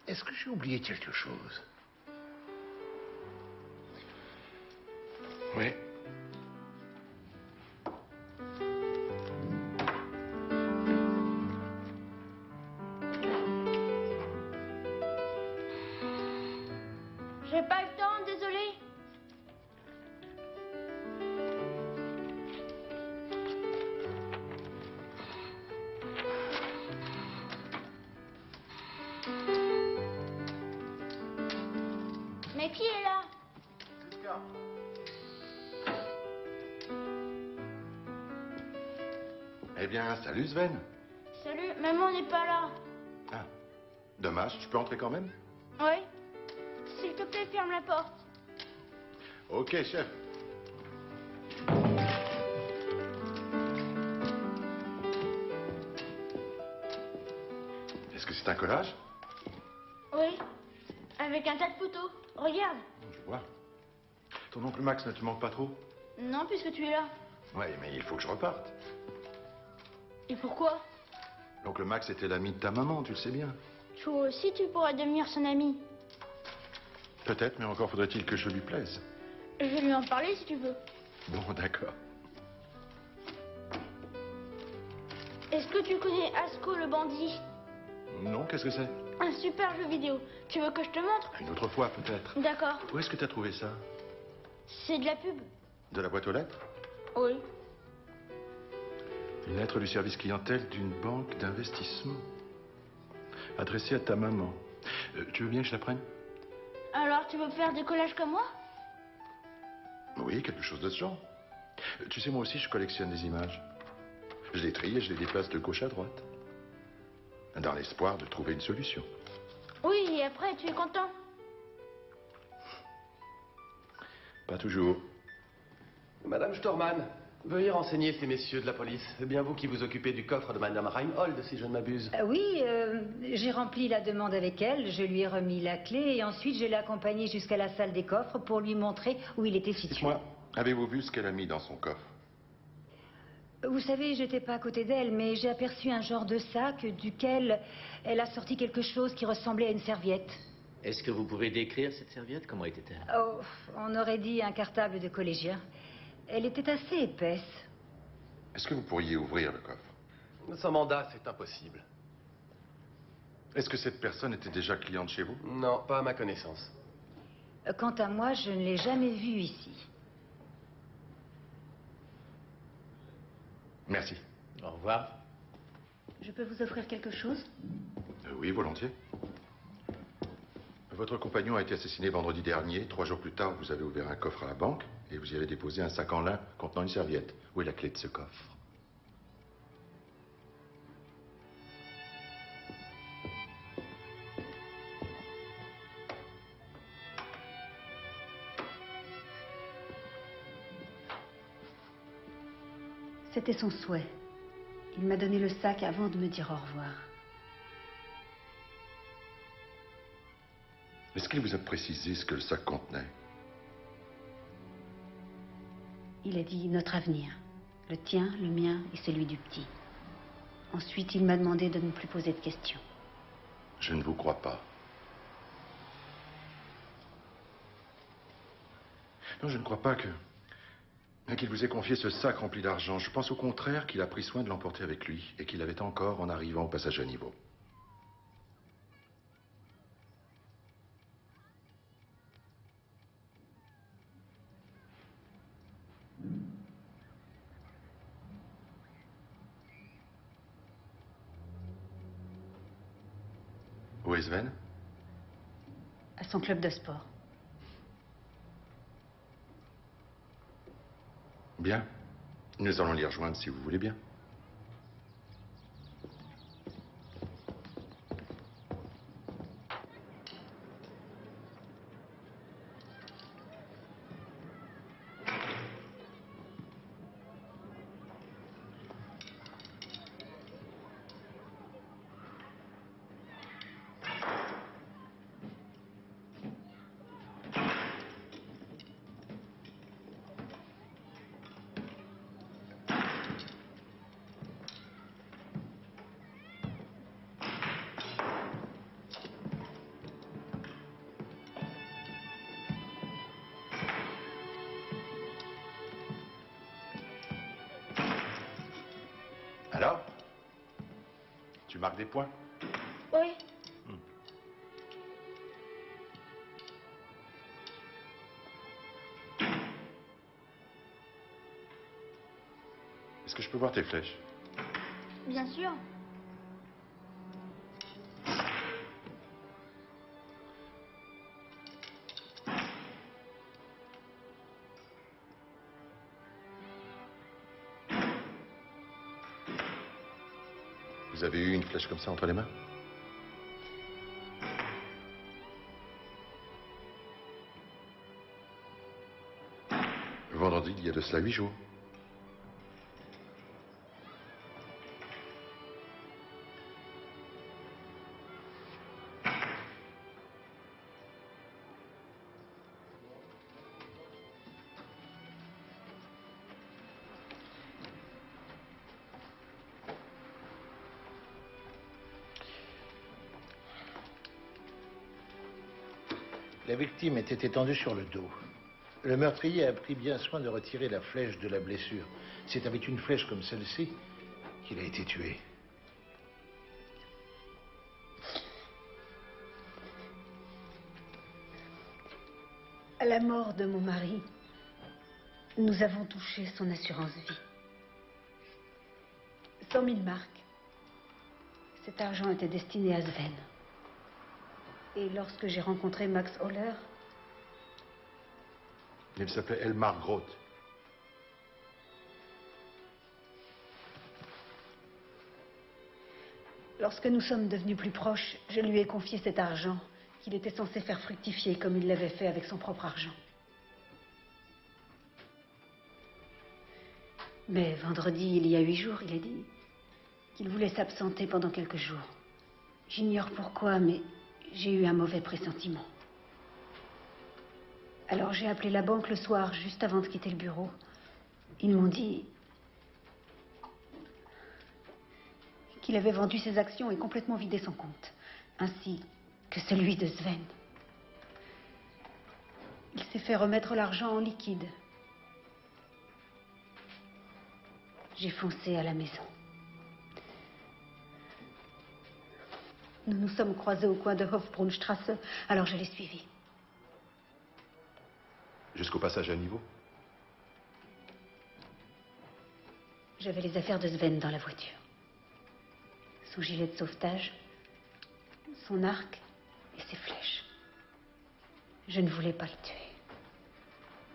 Est-ce que j'ai oublié quelque chose? Oui. J'ai pas le temps, désolé. Mais qui est là? Eh bien, salut Sven. Salut, maman n'est pas là. Ah, dommage, tu peux entrer quand même? Oui. S'il te plaît, ferme la porte. Ok, chef. Est-ce que c'est un collage? Oui. Avec un tas de photos. Regarde. Je vois. Ton oncle Max ne te manque pas trop? Non, puisque tu es là. Oui, mais il faut que je reparte. Et pourquoi? L'oncle Max était l'ami de ta maman, tu le sais bien. Toi aussi, tu pourras devenir son ami. Peut-être, mais encore faudrait-il que je lui plaise. Je vais lui en parler si tu veux. Bon, d'accord. Est-ce que tu connais Asko le bandit? Non, qu'est-ce que c'est? Un super jeu vidéo. Tu veux que je te montre? Une autre fois, peut-être. D'accord. Où est-ce que tu as trouvé ça? C'est de la pub. De la boîte aux lettres? Oui. Une lettre du service clientèle d'une banque d'investissement. Adressée à ta maman. Tu veux bien que je la prenne? Alors, tu veux faire des collages comme moi? Oui, quelque chose de ce genre. Tu sais, moi aussi, je collectionne des images. Je les trie et je les déplace de gauche à droite. Dans l'espoir de trouver une solution. Oui, et après, tu es content? Pas toujours. Madame Stormann, veuillez renseigner ces messieurs de la police. C'est bien vous qui vous occupez du coffre de Madame Reinhold, si je ne m'abuse. Oui, j'ai rempli la demande avec elle, je lui ai remis la clé et ensuite je l'ai accompagnée jusqu'à la salle des coffres pour lui montrer où il était situé. Dites-moi, avez-vous vu ce qu'elle a mis dans son coffre? Vous savez, je n'étais pas à côté d'elle, mais j'ai aperçu un genre de sac duquel elle a sorti quelque chose qui ressemblait à une serviette. Est-ce que vous pouvez décrire cette serviette? Comment était-elle? Oh, on aurait dit un cartable de collégien. Elle était assez épaisse. Est-ce que vous pourriez ouvrir le coffre? Sans mandat, c'est impossible. Est-ce que cette personne était déjà cliente chez vous? Non, pas à ma connaissance. Quant à moi, je ne l'ai jamais vue ici. Merci. Au revoir. Je peux vous offrir quelque chose? Oui, volontiers. Votre compagnon a été assassiné vendredi dernier. 3 jours plus tard, vous avez ouvert un coffre à la banque et vous y avez déposé un sac en lin contenant une serviette. Où est la clé de ce coffre? C'était son souhait. Il m'a donné le sac avant de me dire au revoir. Est-ce qu'il vous a précisé ce que le sac contenait? Il a dit notre avenir. Le tien, le mien et celui du petit. Ensuite, il m'a demandé de ne plus poser de questions. Je ne vous crois pas. Non, je ne crois pas qu'il vous ait confié ce sac rempli d'argent. Je pense au contraire qu'il a pris soin de l'emporter avec lui et qu'il l'avait encore en arrivant au passage à niveau. Où est Sven? À son club de sport. Bien. Nous allons l'y rejoindre si vous voulez bien. Alors? Tu marques des points? Oui. Est-ce que je peux voir tes flèches? Bien sûr. Vous avez eu une flèche comme ça entre les mains? Vendredi, il y a de cela 8 jours. La victime était étendue sur le dos. Le meurtrier a pris bien soin de retirer la flèche de la blessure. C'est avec une flèche comme celle-ci qu'il a été tué. À la mort de mon mari, nous avons touché son assurance vie. 100 000 marks. Cet argent était destiné à Sven. Et lorsque j'ai rencontré Max Holler, Il s'appelait Elmar Groth. lorsque nous sommes devenus plus proches, je lui ai confié cet argent qu'il était censé faire fructifier comme il l'avait fait avec son propre argent. Mais vendredi, il y a 8 jours, il a dit qu'il voulait s'absenter pendant quelques jours. J'ignore pourquoi, mais j'ai eu un mauvais pressentiment. Alors j'ai appelé la banque le soir, juste avant de quitter le bureau. Ils m'ont dit qu'il avait vendu ses actions et complètement vidé son compte, ainsi que celui de Sven. Il s'est fait remettre l'argent en liquide. J'ai foncé à la maison. Nous nous sommes croisés au coin de Hofbrunstrasse, alors je l'ai suivi. Jusqu'au passage à niveau? J'avais les affaires de Sven dans la voiture. Son gilet de sauvetage, son arc et ses flèches. Je ne voulais pas le tuer.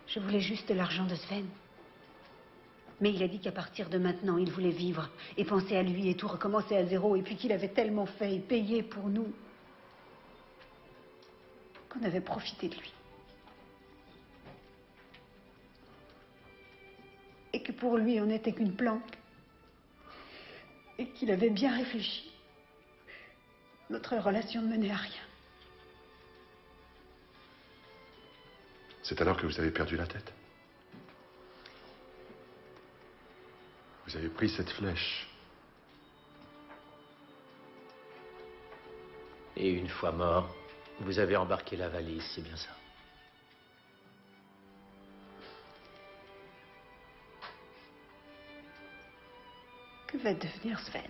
Je voulais juste l'argent de Sven. Mais il a dit qu'à partir de maintenant, il voulait vivre et penser à lui et tout recommencer à zéro. Et puis qu'il avait tellement fait et payé pour nous qu'on avait profité de lui. Et que pour lui, on n'était qu'une planque. Et qu'il avait bien réfléchi. Notre relation ne menait à rien. C'est alors que vous avez perdu la tête? Vous avez pris cette flèche. Et une fois mort, vous avez embarqué la valise, c'est bien ça? Que va devenir Sven?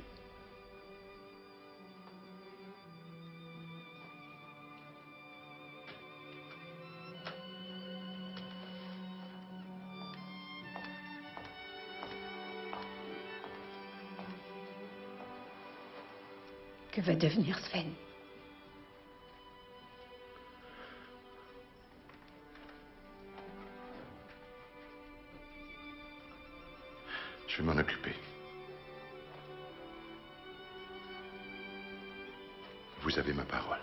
Que va devenir Sven? Je vais m'en occuper. Vous avez ma parole.